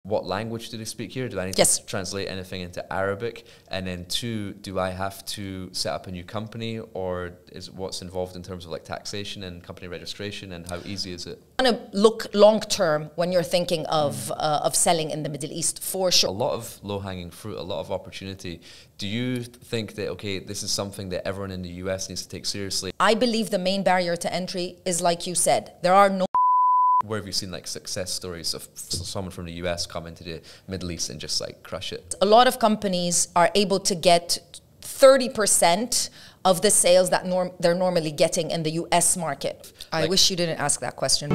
what language do they speak here? Do I need to translate anything into Arabic? And then 2, do I have to set up a new company, or is what's involved in terms of like taxation and company registration, and how easy is it? I want to look long term when you're thinking of selling in the Middle East, for sure. A lot of low-hanging fruit, a lot of opportunity. Do you think that, okay, this is something that everyone in the US needs to take seriously? I believe the main barrier to entry is, like you said, there are no... Where have you seen like success stories of someone from the US come into the Middle East and just like crush it? A lot of companies are able to get 30% of the sales that they're normally getting in the US market. I wish you didn't ask that question.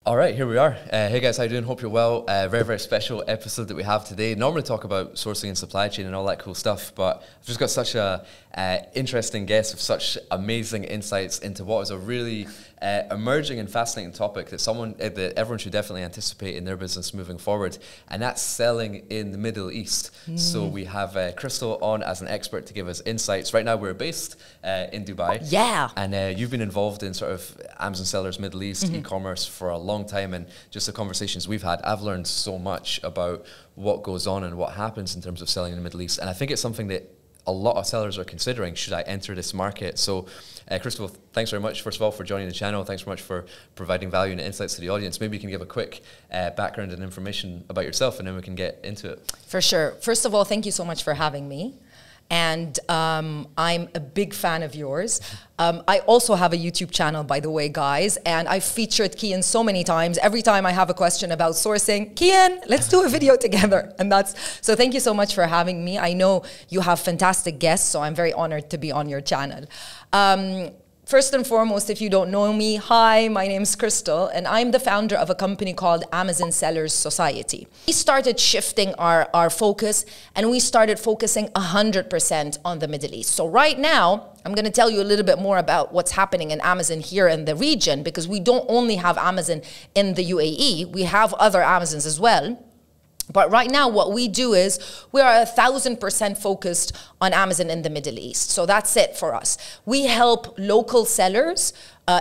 All right, here we are. Hey guys, how you doing? Hope you're well. Very, very special episode that we have today. Normally talk about sourcing and supply chain and all that cool stuff, but I've just got such a interesting guest with such amazing insights into what is a really emerging and fascinating topic that that everyone should definitely anticipate in their business moving forward, and that's selling in the Middle East. So we have Krystel on as an expert to give us insights. Right now we're based in Dubai. Yeah. And you've been involved in sort of Amazon sellers, Middle East, e-commerce for a long time, and just the conversations we've had, I've learned so much about what goes on and what happens in terms of selling in the Middle East. And I think it's something that a lot of sellers are considering. Should I enter this market? So Krystel, thanks very much, first of all, for joining the channel. Thanks very much for providing value and insights to the audience. Maybe you can give a quick background and information about yourself, and then we can get into it. For sure. First of all, thank you so much for having me. And I'm a big fan of yours. I also have a YouTube channel, by the way, guys, and I've featured Kian so many times. Every time I have a question about sourcing, Kian, let's do a video together. And so thank you so much for having me. I know you have fantastic guests, so I'm very honored to be on your channel. First and foremost, if you don't know me, hi, my name is Krystel, and I'm the founder of a company called Amazon Sellers Society. We started shifting our focus, and we started focusing 100% on the Middle East. So right now, I'm going to tell you a little bit more about what's happening in Amazon here in the region, because we don't only have Amazon in the UAE, we have other Amazons as well. But right now, what we do is we are 1,000% focused on Amazon in the Middle East. So that's it for us. We help local sellers,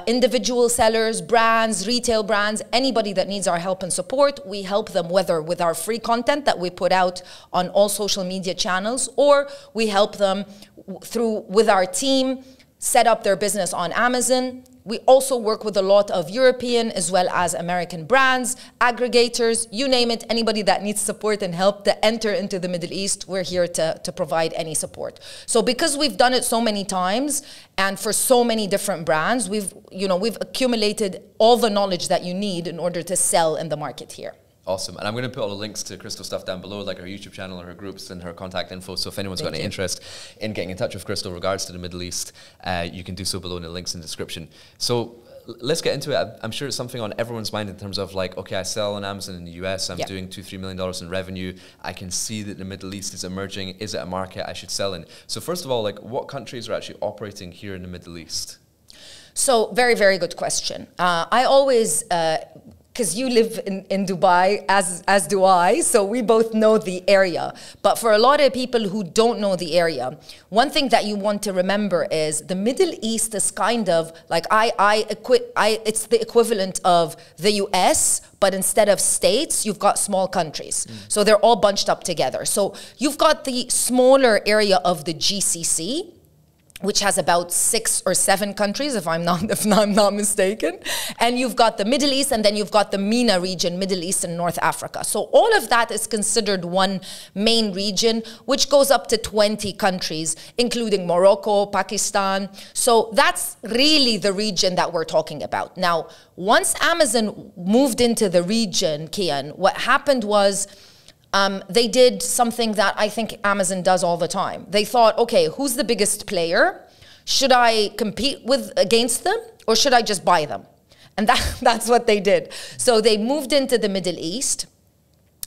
individual sellers, brands, retail brands, anybody that needs our help and support. We help them whether with our free content that we put out on all social media channels, or we help them with our team set up their business on Amazon. We also work with a lot of European as well as American brands, aggregators, you name it, anybody that needs support and help to enter into the Middle East, we're here to provide any support. So because we've done it so many times and for so many different brands, we've accumulated all the knowledge that you need in order to sell in the market here. Awesome. And I'm going to put all the links to Krystel's stuff down below, like her YouTube channel and her groups and her contact info. So if anyone's got any interest in getting in touch with Krystel in regards to the Middle East, you can do so below in the links in the description. So let's get into it. I'm sure it's something on everyone's mind in terms of like, okay, I sell on Amazon in the US, I'm doing $2-3 million in revenue. I can see that the Middle East is emerging. Is it a market I should sell in? So first of all, like, what countries are actually operating here in the Middle East? So very, very good question. I always... because you live in Dubai, as do I, so we both know the area. But for a lot of people who don't know the area, one thing that you want to remember is the Middle East is kind of like, it's the equivalent of the US, but instead of states, you've got small countries. So they're all bunched up together. So you've got the smaller area of the GCC, which has about 6 or 7 countries, if I'm not mistaken. And you've got the Middle East, and then you've got the MENA region, Middle East and North Africa. So all of that is considered one main region, which goes up to 20 countries, including Morocco, Pakistan. So that's really the region that we're talking about. Now, once Amazon moved into the region, Kian, what happened was, they did something that I think Amazon does all the time. They thought, okay, who's the biggest player? Should I compete against them, or should I just buy them? And that's what they did. So they moved into the Middle East,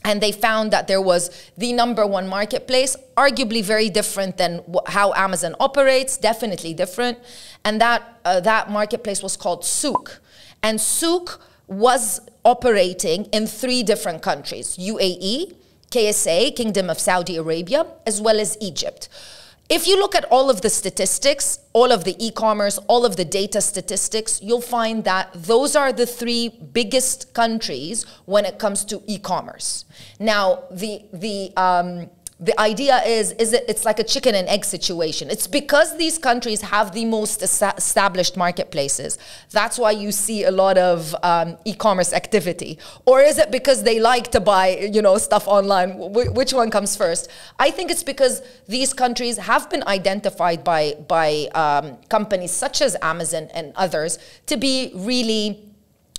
and they found that there was the #1 marketplace, arguably very different than how Amazon operates, definitely different. And that marketplace was called Souk. And Souk was operating in 3 different countries: UAE, KSA, Kingdom of Saudi Arabia, as well as Egypt. If you look at all of the statistics, all of the e-commerce, all of the data statistics, you'll find that those are the three biggest countries when it comes to e-commerce. Now, the idea is it's like a chicken and egg situation. It's because these countries have the most established marketplaces. That's why you see a lot of e-commerce activity. Or is it because they like to buy, you know, stuff online? Which one comes first? I think it's because these countries have been identified by companies such as Amazon and others to be really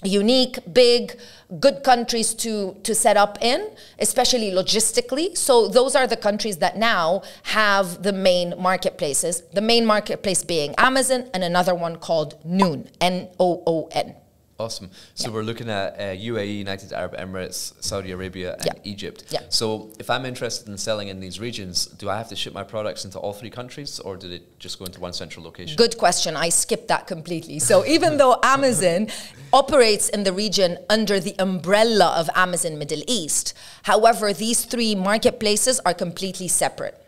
unique, big, good countries to set up in, especially logistically. So those are the countries that now have the main marketplaces, the main marketplace being Amazon and another one called Noon, N-O-O-N. Awesome. So we're looking at UAE, United Arab Emirates, Saudi Arabia, and Egypt. Yeah. So if I'm interested in selling in these regions, do I have to ship my products into all three countries, or did it just go into one central location? Good question. I skipped that completely. So even though Amazon operates in the region under the umbrella of Amazon Middle East, however, these three marketplaces are completely separate.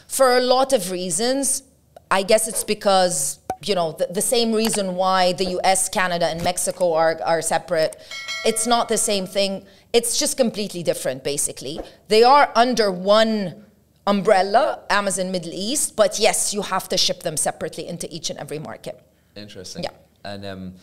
For a lot of reasons, I guess it's because, you know, the same reason why the US, Canada, and Mexico are separate. It's not the same thing. It's just completely different, basically. They are under one umbrella, Amazon Middle East, but yes, you have to ship them separately into each and every market. Interesting. Yeah. And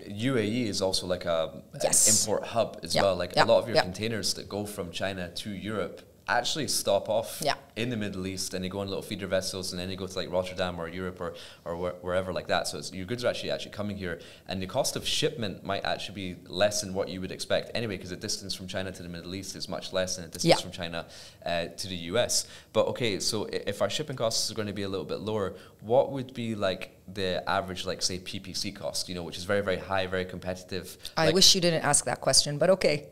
UAE is also like an import hub as well. Like a lot of your containers that go from China to Europe actually stop off in the Middle East, and they go on little feeder vessels, and then they go to like Rotterdam or Europe or wherever like that. So your goods are actually coming here, and the cost of shipment might actually be less than what you would expect anyway, because the distance from China to the Middle East is much less than the distance from China to the US. But okay, so if our shipping costs are going to be a little bit lower, what would be like the average, like say PPC cost, you know, which is very, very high, very competitive? I wish you didn't ask that question, but okay.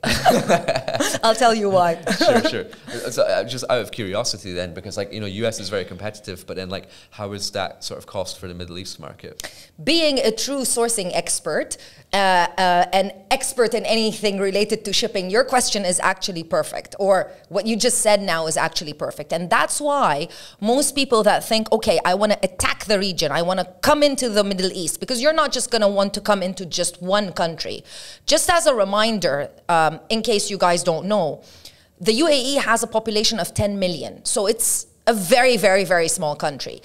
I'll tell you why. Sure. So just out of curiosity then, because like, you know, US is very competitive, but then like, how is that sort of cost for the Middle East market? Being a true sourcing expert, an expert in anything related to shipping, your question is actually perfect, or what you just said now is actually perfect. And that's why most people that think, okay, I want to attack the region, I want to come into the Middle East, because you're not just going to want to come into just one country. Just as a reminder, in case you guys don't know, the UAE has a population of 10 million. So it's a very, very, very small country.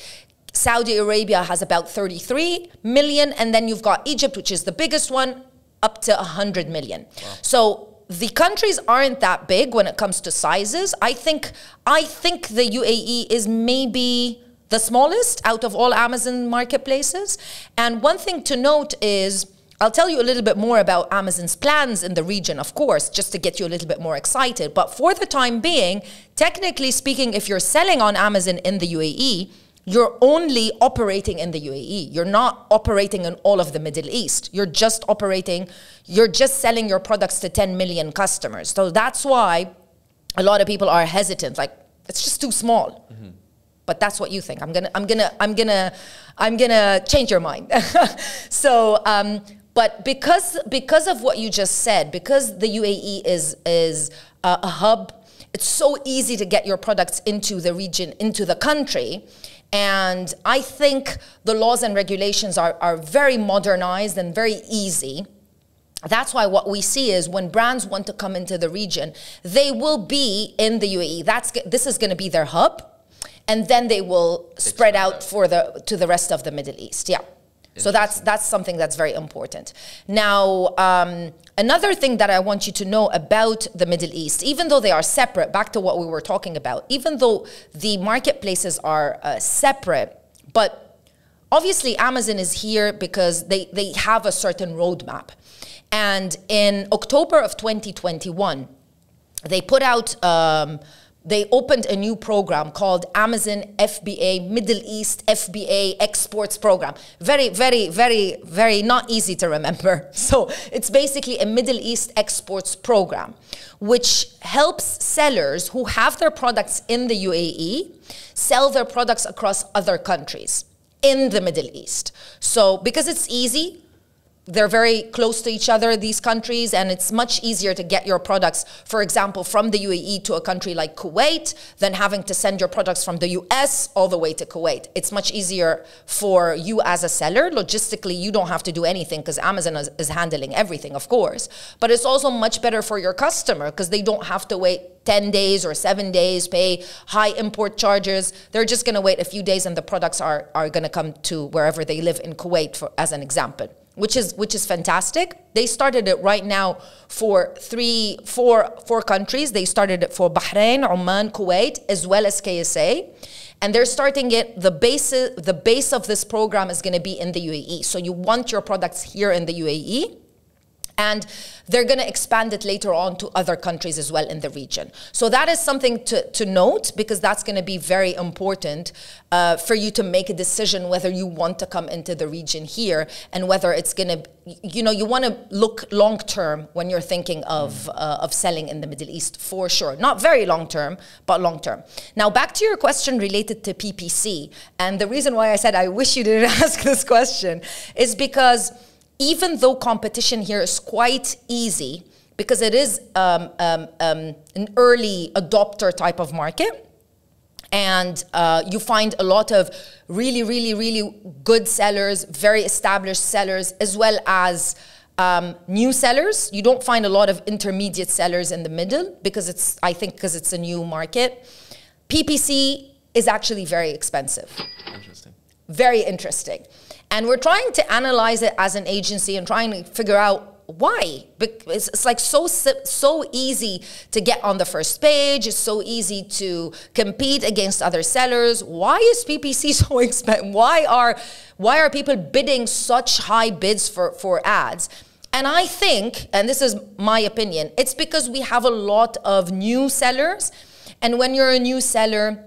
Saudi Arabia has about 33 million. And then you've got Egypt, which is the biggest one, up to 100 million. Wow. So the countries aren't that big when it comes to sizes. I think the UAE is maybe the smallest out of all Amazon marketplaces. And one thing to note is, I'll tell you a little bit more about Amazon's plans in the region, of course, just to get you a little bit more excited. But for the time being, technically speaking, if you're selling on Amazon in the UAE, you're only operating in the UAE. You're not operating in all of the Middle East. You're just selling your products to 10 million customers. So that's why a lot of people are hesitant. Like, it's just too small. Mm-hmm. But that's what you think. I'm gonna change your mind. So, but because of what you just said, because the UAE is a hub, it's so easy to get your products into the region, into the country. And I think the laws and regulations are very modernized and very easy. That's why what we see is when brands want to come into the region, they will be in the UAE. This is going to be their hub. And then they will spread out to the rest of the Middle East. Yeah. So that's something that's very important. Now, another thing that I want you to know about the Middle East, even though they are separate, back to what we were talking about, even though the marketplaces are separate, but obviously Amazon is here because they have a certain roadmap. And in October of 2021, they put out... they opened a new program called Amazon FBA Middle East FBA Exports Program. Very, very, very, very not easy to remember. So it's basically a Middle East exports program, which helps sellers who have their products in the UAE sell their products across other countries in the Middle East. So because it's easy, they're very close to each other, these countries, and it's much easier to get your products, for example, from the UAE to a country like Kuwait than having to send your products from the US all the way to Kuwait. It's much easier for you as a seller. Logistically, you don't have to do anything because Amazon is handling everything, of course. But it's also much better for your customer because they don't have to wait 10 days or 7 days, pay high import charges. They're just going to wait a few days and the products are going to come to wherever they live in Kuwait, as an example. Which is fantastic. They started it right now for four countries. They started it for Bahrain, Oman, Kuwait, as well as KSA. And they're starting it, the base of this program is gonna be in the UAE. So you want your products here in the UAE. And they're going to expand it later on to other countries as well in the region. So that is something to note, because that's going to be very important for you to make a decision whether you want to come into the region here, and whether it's going to, you want to look long term when you're thinking of selling in the Middle East, for sure. Not very long term, but long term. Now, back to your question related to PPC. And the reason why I said I wish you didn't ask this question is because even though competition here is quite easy, because it is an early adopter type of market, and you find a lot of really, really, really good sellers, very established sellers, as well as new sellers. You don't find a lot of intermediate sellers in the middle, because it's a new market. PPC is actually very expensive. Interesting. Very interesting. And we're trying to analyze it as an agency and trying to figure out why. It's like so easy to get on the first page. It's so easy to compete against other sellers. Why is PPC so expensive? Why are people bidding such high bids for ads? And I think, and this is my opinion, it's because we have a lot of new sellers. And when you're a new seller,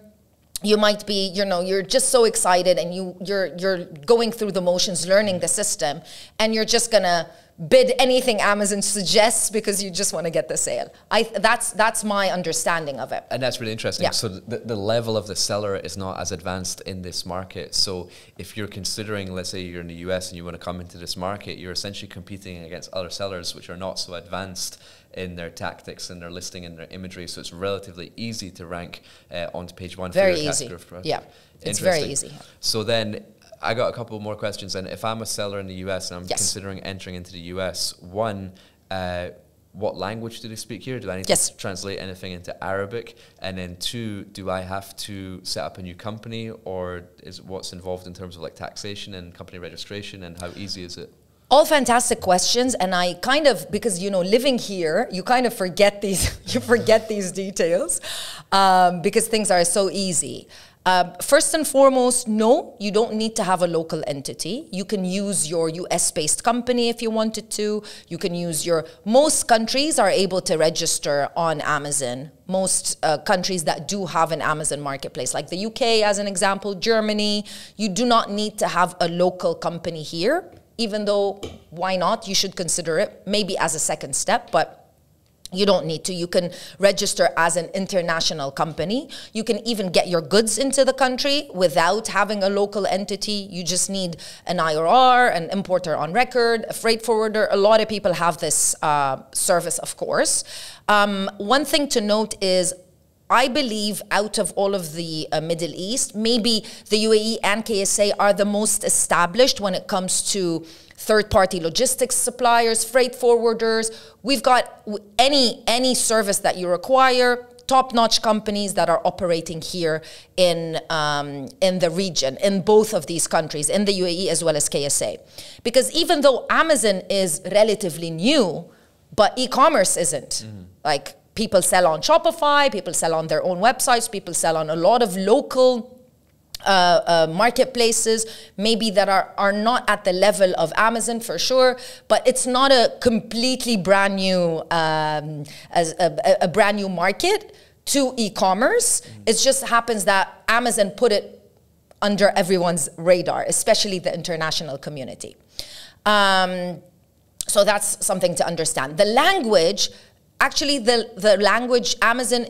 you might be, you're just so excited, and you're going through the motions, learning the system, and you're just gonna bid anything Amazon suggests because you just want to get the sale. That's my understanding of it. And that's really interesting. Yeah. So the level of the seller is not as advanced in this market. So if you're considering, let's say you're in the US and you want to come into this market, you're essentially competing against other sellers which are not so advanced in their tactics and their listing and their imagery, so it's relatively easy to rank onto page one. Very for your easy. Yeah, it's very easy. So then I got a couple more questions. And if I'm a seller in the US and I'm considering entering into the US, one, what language do they speak here? Do I need to translate anything into Arabic? And then two, do I have to set up a new company, or is what's involved in terms of like taxation and company registration, and how easy is it? All fantastic questions, and I kind of, because living here, you kind of forget these, these details because things are so easy. First and foremost, no, you don't need to have a local entity. You can use your US-based company if you wanted to. You can use most countries are able to register on Amazon. Most countries that do have an Amazon marketplace, like the UK as an example, Germany, you do not need to have a local company here. Even though, why not? You should consider it, maybe as a second step, but you don't need to. You can register as an international company. You can even get your goods into the country without having a local entity. You just need an IRR, an importer on record, a freight forwarder. A lot of people have this service, of course. One thing to note is, I believe out of all of the Middle East, maybe the UAE and KSA are the most established when it comes to third-party logistics suppliers, freight forwarders. We've got any service that you require, top-notch companies that are operating here in the region, in both of these countries, in the UAE as well as KSA. Because even though Amazon is relatively new, but e-commerce isn't. Like, people sell on Shopify, people sell on their own websites, people sell on a lot of local marketplaces, maybe that are not at the level of Amazon for sure, but it's not a completely brand new, a brand new market to e-commerce. It just happens that Amazon put it under everyone's radar, especially the international community. So that's something to understand. The language, actually the language, Amazon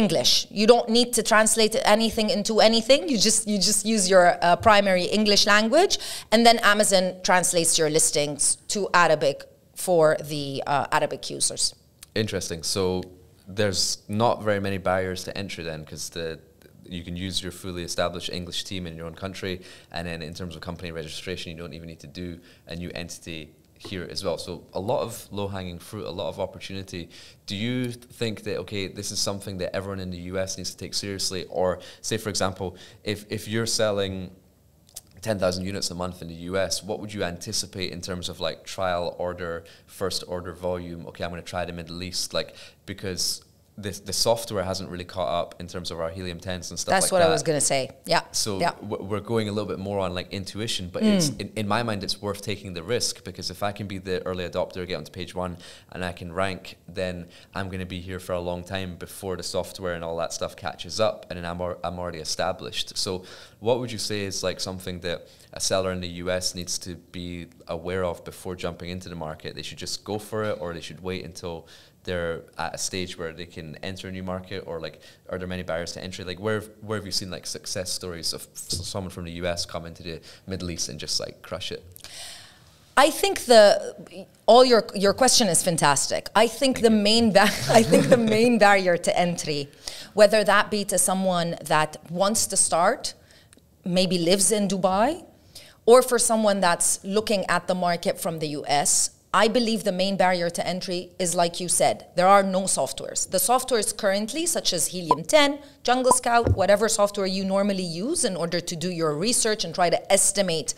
English. You don't need to translate anything into anything. You just use your primary English language, and then Amazon translates your listings to Arabic for the Arabic users. Interesting. So there's not very many barriers to entry then, because you can use your fully established English team in your own country, and then in terms of company registration, you don't even need to do a new entity here as well. So a lot of low-hanging fruit, a lot of opportunity. Do you think that, okay, this is something that everyone in the US needs to take seriously? Or say, for example, if you're selling 10,000 units a month in the US, what would you anticipate in terms of like trial order, first order volume? Okay, I'm going to try the Middle East, like, because the software hasn't really caught up in terms of our helium 10s and stuff like that. That's what I was going to say. Yeah. So we're going a little bit more on like intuition, but it's in my mind, it's worth taking the risk, because if I can be the early adopter, get onto page 1 and I can rank, then I'm going to be here for a long time before the software and all that stuff catches up, and then I'm already established. So what would you say is like something that a seller in the US needs to be aware of before jumping into the market? They should just go for it, or they should wait until they're at a stage where they can enter a new market? Or like, are there many barriers to entry? Like, where have you seen like success stories of someone from the US come into the Middle East and just like crush it? I think your question is fantastic. I think the main barrier to entry, whether that be to someone that wants to start, maybe lives in Dubai, or for someone that's looking at the market from the US, I believe the main barrier to entry is, like you said, there are no softwares. The softwares currently, such as Helium 10, Jungle Scout, whatever software you normally use in order to do your research and try to estimate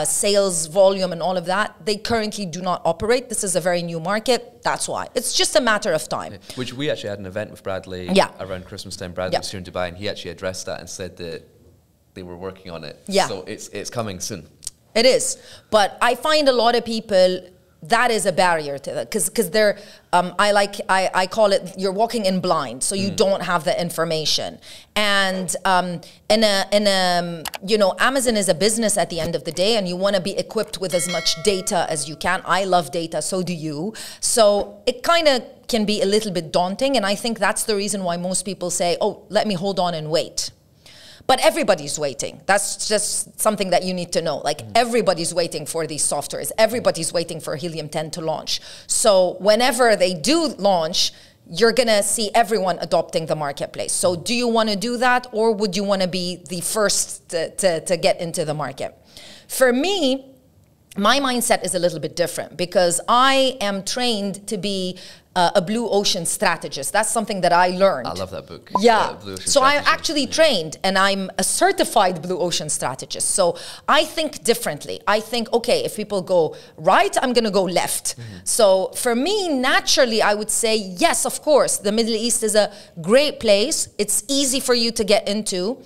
sales volume and all of that, they currently do not operate. This is a very new market. That's why. It's just a matter of time. Which we actually had an event with Bradley around Christmas time. Bradley was here in Dubai, and he actually addressed that and said that they were working on it. Yeah. So it's coming soon. It is. But I find a lot of people, that is a barrier to that, because they're I call it, you're walking in blind, so you don't have the information. And you know, Amazon is a business at the end of the day, and you want to be equipped with as much data as you can. I love data, so do you. So it kind of can be a little bit daunting, and I think that's the reason why most people say, oh, let me hold on and wait. But everybody's waiting. That's just something that you need to know. Like, everybody's waiting for these softwares. Everybody's waiting for Helium 10 to launch. So whenever they do launch, you're going to see everyone adopting the marketplace. So do you want to do that, or would you want to be the first to get into the market? For me, my mindset is a little bit different, because I am trained to be a blue ocean strategist. That's something that I learned. I love that book. Yeah. Blue Ocean so Strategy. I'm actually trained, and I'm a certified blue ocean strategist. So I think differently. I think, okay, if people go right, I'm going to go left. So for me, naturally, I would say, yes, of course, the Middle East is a great place. It's easy for you to get into.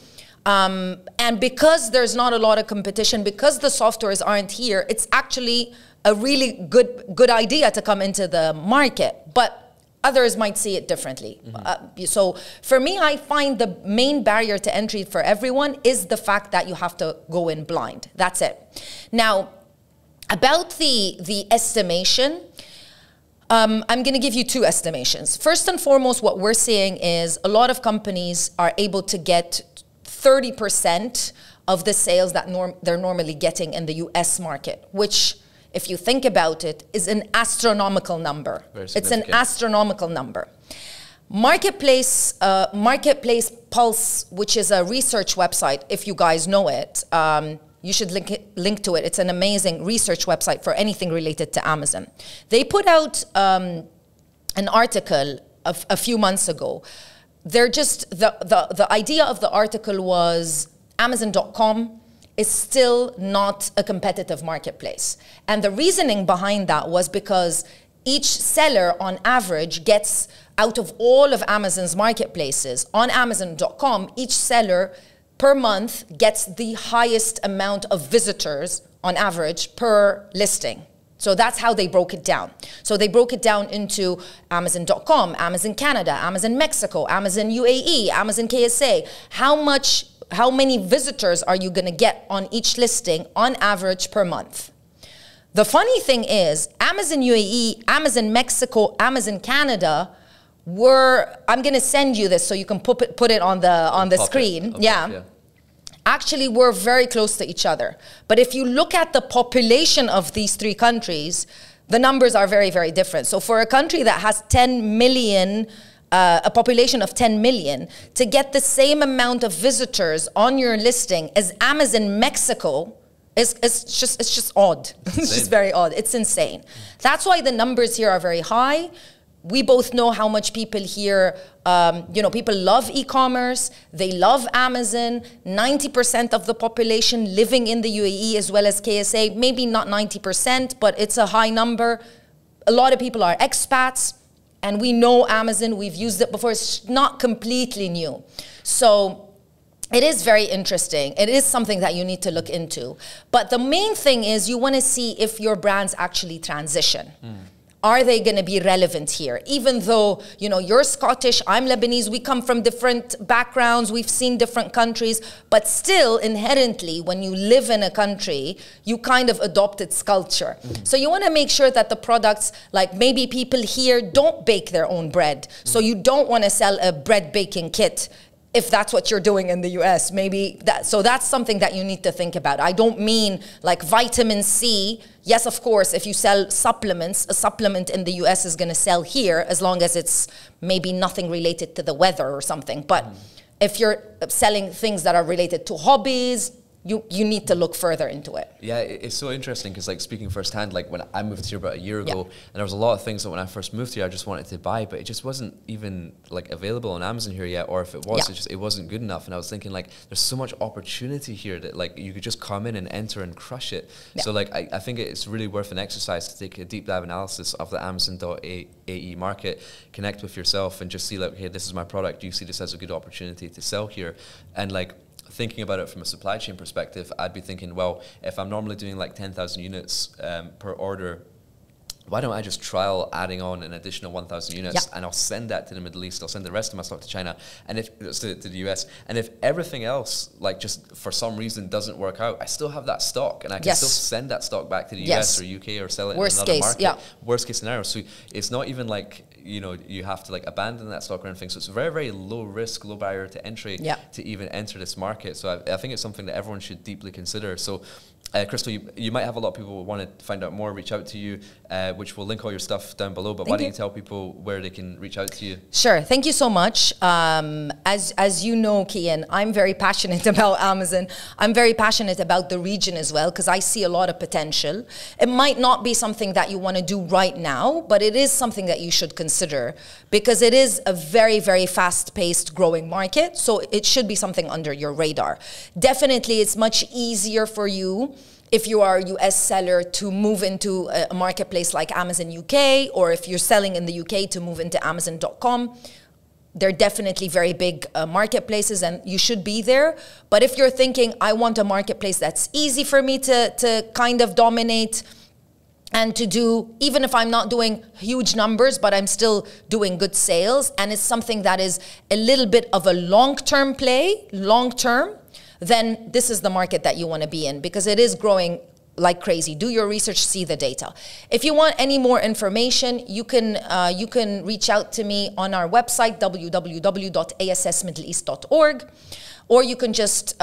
And because there's not a lot of competition, because the softwares aren't here, it's actually a really good idea to come into the market. But others might see it differently. So for me, I find the main barrier to entry for everyone is the fact that you have to go in blind. That's it. Now, about the estimation, I'm going to give you two estimations. First and foremost, what we're seeing is a lot of companies are able to get 30% of the sales that they're normally getting in the US market, which, if you think about it, is an astronomical number. It's an astronomical number. Marketplace Pulse, which is a research website, if you guys know it, you should link to it. It's an amazing research website for anything related to Amazon. They put out an article a few months ago. They're just, the idea of the article was Amazon.com is still not a competitive marketplace. And the reasoning behind that was because each seller on average gets, out of all of Amazon's marketplaces, on Amazon.com, each seller per month gets the highest amount of visitors on average per listing. So that's how they broke it down. So they broke it down into Amazon.com, Amazon Canada, Amazon Mexico, Amazon UAE, Amazon KSA. How many visitors are you going to get on each listing on average per month? The funny thing is, Amazon UAE, Amazon Mexico, Amazon Canada I'm going to send you this so you can put it on the screen. Yeah. Actually, we're very close to each other. But if you look at the population of these three countries, the numbers are very, very different. So for a country that has 10 million, a population of 10 million, to get the same amount of visitors on your listing as Amazon Mexico, it's just odd. It's just very odd. It's insane. That's why the numbers here are very high. We both know how much people here, people love e-commerce, they love Amazon. 90% of the population living in the UAE as well as KSA, maybe not 90%, but it's a high number. A lot of people are expats, and we know Amazon, we've used it before. It's not completely new. So it is very interesting. It is something that you need to look into. But the main thing is you want to see if your brands actually transition. Are they going to be relevant here? Even though, you're Scottish, I'm Lebanese, we come from different backgrounds, we've seen different countries, but still, inherently, when you live in a country, you kind of adopt its culture. So you want to make sure that the products, like maybe people here don't bake their own bread, so you don't want to sell a bread baking kit if that's what you're doing in the US. So that's something that you need to think about. I don't mean like vitamin C. Yes, of course, if you sell supplements, a supplement in the US is going to sell here as long as it's maybe nothing related to the weather or something. But if you're selling things that are related to hobbies, you need to look further into it. Yeah, it's so interesting because, like, speaking firsthand, like when I moved here about a year ago, and there was a lot of things that when I first moved here I just wanted to buy, but it just wasn't even like available on Amazon here yet, or if it was, it wasn't good enough. And I was thinking, like, there's so much opportunity here that like you could just come in and enter and crush it. So like I think it's really worth an exercise to take a deep dive analysis of the Amazon.ae market, connect with yourself and just see, like, hey, this is my product. Do you see this as a good opportunity to sell here? And like, thinking about it from a supply chain perspective, I'd be thinking, well, if I'm normally doing like 10,000 units per order, why don't I just trial adding on an additional 1,000 units and I'll send that to the Middle East, I'll send the rest of my stock to China, and if to the US, and if everything else, like, just for some reason doesn't work out, I still have that stock and I can still send that stock back to the US or UK or sell it in another market. Worst case scenario. So it's not even like, you have to like abandon that stock or anything. So it's very, very low risk, low barrier to entry to even enter this market. So I think it's something that everyone should deeply consider. So Krystel, you might have a lot of people who want to find out more, reach out to you, which will link all your stuff down below. But why don't you tell people where they can reach out to you? Sure. Thank you so much. As you know, Kian, I'm very passionate about Amazon. I'm very passionate about the region as well because I see a lot of potential. It might not be something that you want to do right now, but it is something that you should consider because it is a very, very fast-paced growing market. So it should be something under your radar. Definitely, it's much easier for you if you are a US seller to move into a marketplace like Amazon UK, or if you're selling in the UK to move into Amazon.com. They're definitely very big marketplaces and you should be there. But if you're thinking, I want a marketplace that's easy for me to kind of dominate and to do, even if I'm not doing huge numbers, but I'm still doing good sales, and it's something that is a little bit of a long-term play, long-term, then this is the market that you want to be in because it is growing like crazy. Do your research, see the data. If you want any more information, you can reach out to me on our website, www.assmiddleeast.org, or you can just,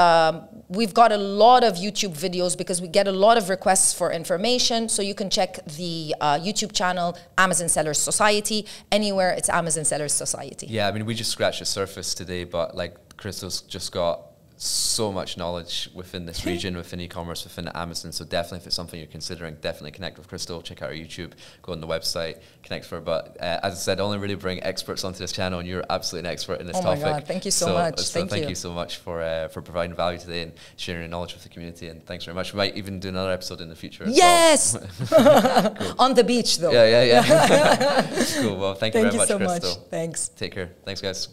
we've got a lot of YouTube videos because we get a lot of requests for information, so you can check the YouTube channel, Amazon Sellers Society. Anywhere, it's Amazon Sellers Society. Yeah, I mean, we just scratched the surface today, but like Krystel's just got so much knowledge within this region, within e-commerce, within Amazon. So definitely, if it's something you're considering, definitely connect with Krystel, check out our YouTube, go on the website, connect with her. But as I said, I only really bring experts onto this channel, and you're absolutely an expert in this topic. Oh my God, thank you so much. So thank you so much for providing value today and sharing your knowledge with the community. And thanks very much. We might even do another episode in the future. Yes! Well. Cool. On the beach, though. Yeah. Cool. Well, thank you very much, Krystel. Thank you so much. Thanks. Take care. Thanks, guys.